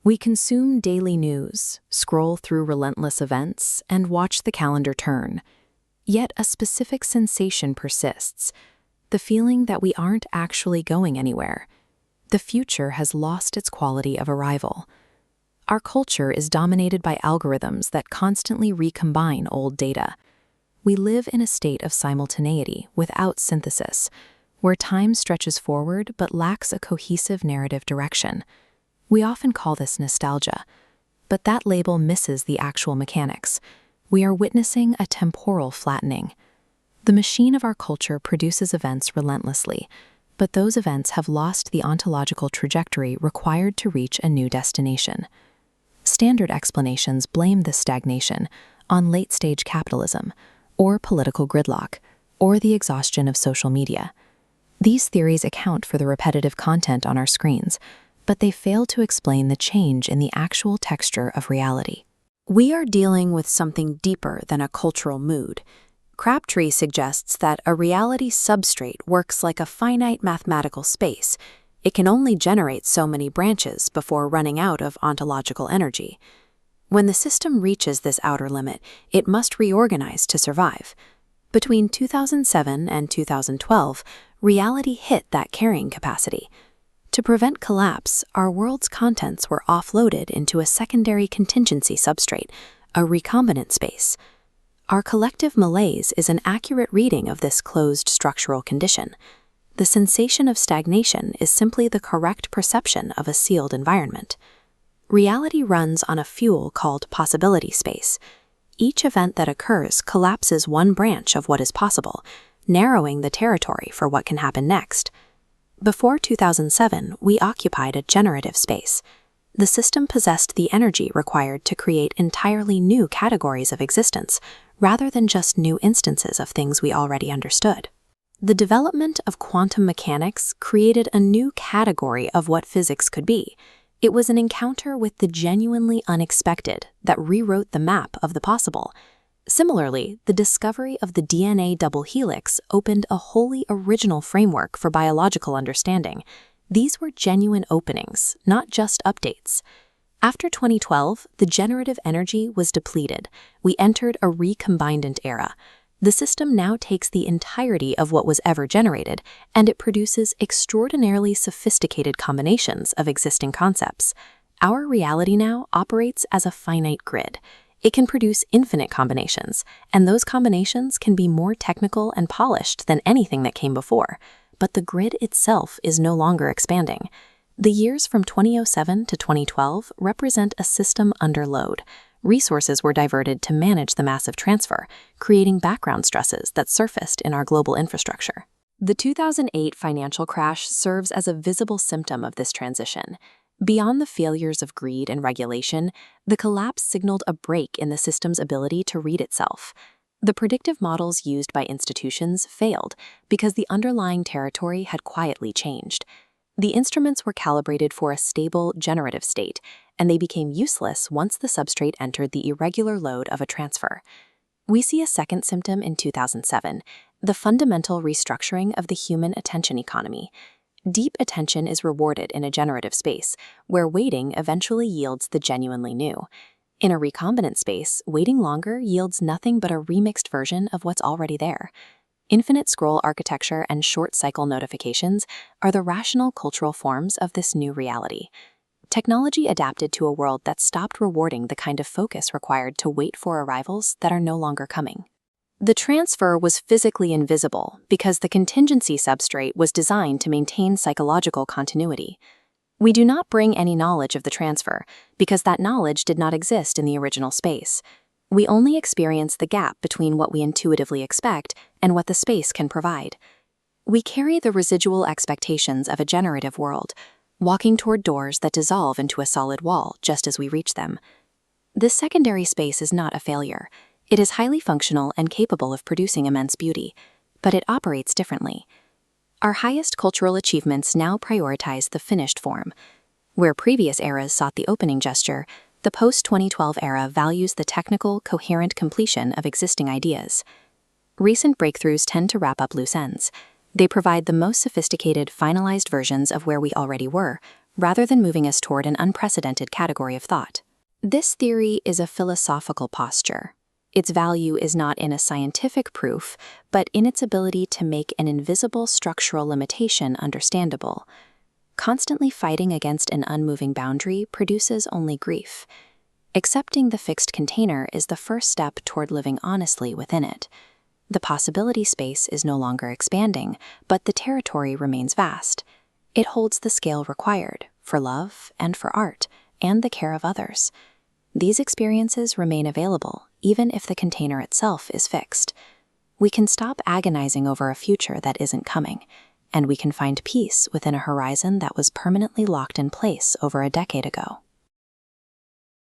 We consume daily news, scroll through relentless events, and watch the calendar turn. Yet a specific sensation persists, the feeling that we aren't actually going anywhere. The future has lost its quality of arrival. Our culture is dominated by algorithms that constantly recombine old data. We live in a state of simultaneity without synthesis, where time stretches forward but lacks a cohesive narrative direction. We often call this nostalgia, but that label misses the actual mechanics. We are witnessing a temporal flattening. The machine of our culture produces events relentlessly, but those events have lost the ontological trajectory required to reach a new destination. Standard explanations blame this stagnation on late-stage capitalism, or political gridlock, or the exhaustion of social media. These theories account for the repetitive content on our screens, but they fail to explain the change in the actual texture of reality. We are dealing with something deeper than a cultural mood. Crabtree suggests that a reality substrate works like a finite mathematical space. It can only generate so many branches before running out of ontological energy. When the system reaches this outer limit, it must reorganize to survive. Between 2007 and 2012, reality hit that carrying capacity. To prevent collapse, our world's contents were offloaded into a secondary contingency substrate, a recombinant space. Our collective malaise is an accurate reading of this closed structural condition. The sensation of stagnation is simply the correct perception of a sealed environment. Reality runs on a fuel called possibility space. Each event that occurs collapses one branch of what is possible, narrowing the territory for what can happen next. Before 2007, we occupied a generative space. The system possessed the energy required to create entirely new categories of existence, rather than just new instances of things we already understood. The development of quantum mechanics created a new category of what physics could be. It was an encounter with the genuinely unexpected that rewrote the map of the possible. Similarly, the discovery of the DNA double helix opened a wholly original framework for biological understanding. These were genuine openings, not just updates. After 2012, the generative energy was depleted. We entered a recombinant era. The system now takes the entirety of what was ever generated, and it produces extraordinarily sophisticated combinations of existing concepts. Our reality now operates as a finite grid. It can produce infinite combinations, and those combinations can be more technical and polished than anything that came before. But the grid itself is no longer expanding. The years from 2007 to 2012 represent a system under load. Resources were diverted to manage the massive transfer, creating background stresses that surfaced in our global infrastructure. The 2008 financial crash serves as a visible symptom of this transition. Beyond the failures of greed and regulation, the collapse signaled a break in the system's ability to read itself. The predictive models used by institutions failed because the underlying territory had quietly changed. The instruments were calibrated for a stable, generative state, and they became useless once the substrate entered the irregular load of a transfer. We see a second symptom in 2007, the fundamental restructuring of the human attention economy. Deep attention is rewarded in a generative space, where waiting eventually yields the genuinely new. In a recombinant space, waiting longer yields nothing but a remixed version of what's already there. Infinite scroll architecture and short-cycle notifications are the rational cultural forms of this new reality. Technology adapted to a world that stopped rewarding the kind of focus required to wait for arrivals that are no longer coming. The transfer was physically invisible because the contingency substrate was designed to maintain psychological continuity. We do not bring any knowledge of the transfer because that knowledge did not exist in the original space. We only experience the gap between what we intuitively expect and what the space can provide. We carry the residual expectations of a generative world, walking toward doors that dissolve into a solid wall just as we reach them. This secondary space is not a failure. It is highly functional and capable of producing immense beauty, but it operates differently. Our highest cultural achievements now prioritize the finished form. Where previous eras sought the opening gesture, the post-2012 era values the technical, coherent completion of existing ideas. Recent breakthroughs tend to wrap up loose ends. They provide the most sophisticated, finalized versions of where we already were, rather than moving us toward an unprecedented category of thought. This theory is a philosophical posture. Its value is not in a scientific proof, but in its ability to make an invisible structural limitation understandable. Constantly fighting against an unmoving boundary produces only grief. Accepting the fixed container is the first step toward living honestly within it. The possibility space is no longer expanding, but the territory remains vast. It holds the scale required for love and for art and the care of others. These experiences remain available even if the container itself is fixed. We can stop agonizing over a future that isn't coming, and we can find peace within a horizon that was permanently locked in place over a decade ago.